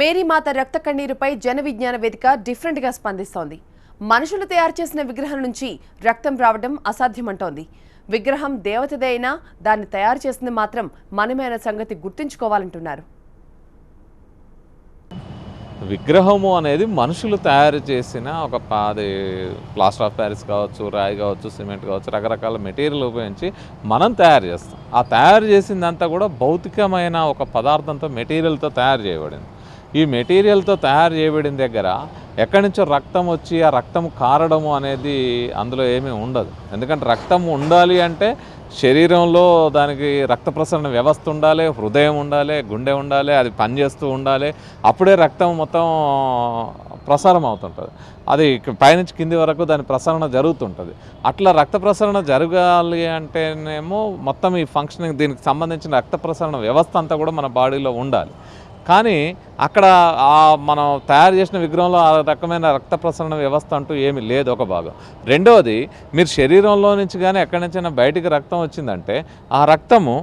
మేరీమాత రక్త కన్నీరుపై జన విజ్ఞాన వేదిక డిఫరెంట్గా స్పందిస్తోంది. మనుషులు తయారు చేసిన విగ్రహం నుంచి రక్తం రావడం అసాధ్యమంటోంది. విగ్రహం దేవతదే అయినా దాన్ని తయారు చేసింది మాత్రం మనమైన సంగతి గుర్తుంచుకోవాలంటున్నారు. విగ్రహము అనేది మనుషులు తయారు చేసిన అది ప్లాస్టర్ ఆఫ్ ప్యారిస్ కావచ్చు, రాయి కావచ్చు, సిమెంట్ కావచ్చు, రకరకాల మెటీరియల్ ఉపయోగించి మనం తయారు చేస్తాం. ఆ తయారు చేసిందంతా కూడా భౌతికమైన ఒక పదార్థంతో మెటీరియల్తో తయారు చేయబడింది. ఈ మెటీరియల్తో తయారు చేయబడిన దగ్గర ఎక్కడి నుంచో రక్తం వచ్చి ఆ రక్తం కారడము అనేది అందులో ఏమీ ఉండదు. ఎందుకంటే రక్తం ఉండాలి అంటే శరీరంలో దానికి రక్త ప్రసరణ వ్యవస్థ ఉండాలి, హృదయం ఉండాలి, గుండె ఉండాలి, అది పనిచేస్తూ ఉండాలి. అప్పుడే రక్తం మొత్తం ప్రసారం అవుతుంటుంది. అది పైనుంచి కింది వరకు దాని ప్రసరణ జరుగుతుంటుంది. అట్లా రక్త ప్రసరణ జరగాలి అంటేనేమో మొత్తం ఈ ఫంక్షనింగ్ దీనికి సంబంధించిన రక్త ప్రసరణ వ్యవస్థ అంతా కూడా మన బాడీలో ఉండాలి. కానీ అక్కడ మనం తయారు చేసిన విగ్రహంలో ఆ రకమైన రక్త ప్రసరణ వ్యవస్థ అంటూ ఏమీ లేదు, ఒక భాగం. రెండవది, మీరు శరీరంలో నుంచి కానీ ఎక్కడి నుంచైనా బయటికి రక్తం వచ్చిందంటే ఆ రక్తము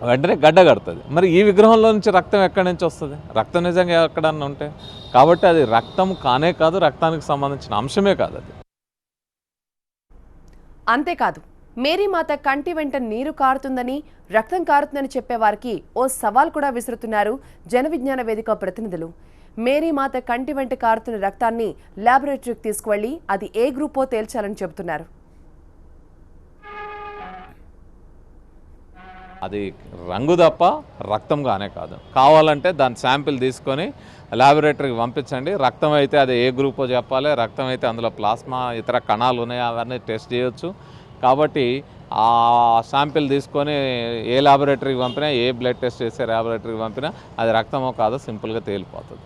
వెంటనే గడ్డ కడుతుంది. మరి ఈ విగ్రహంలో నుంచి రక్తం ఎక్కడి నుంచి వస్తుంది? రక్తం నిజంగా ఎక్కడన్నా ఉంటే. కాబట్టి అది రక్తం కానే కాదు, రక్తానికి సంబంధించిన అంశమే కాదు అది. అంతేకాదు, మేరీమాత కంటి వెంట నీరు కారుతుందని, రక్తం కారుతుందని చెప్పేవారికి ఓ సవాల్ కూడా విసురుతున్నారు జన విజ్ఞాన వేదిక ప్రతినిధులు. మేరీమాత కంటి వెంట కారుతున్న రక్తాన్ని ల్యాబొరేటరీకి తీసుకువెళ్లి అది ఏ గ్రూపో తేల్చాలని చెబుతున్నారు. అది రంగు తప్ప రక్తం కానే కాదు. కావాలంటే దాని శాంపిల్ తీసుకొని ల్యాబొరేటరీకి పంపించండి. రక్తం అయితే అది ఏ గ్రూపో చెప్పాలి. రక్తం అయితే అందులో ప్లాస్మా ఇతర కణాలు ఉన్నాయి, అవన్నీ టెస్ట్ చేయొచ్చు. కాబట్టి ఆ శాంపిల్ తీసుకొని ఏ ల్యాబొరేటరీకి పంపినా, ఏ బ్లడ్ టెస్ట్ చేసే ల్యాబొరేటరీకి పంపినా అది రక్తమో కాదో సింపుల్గా తేలిపోతుంది.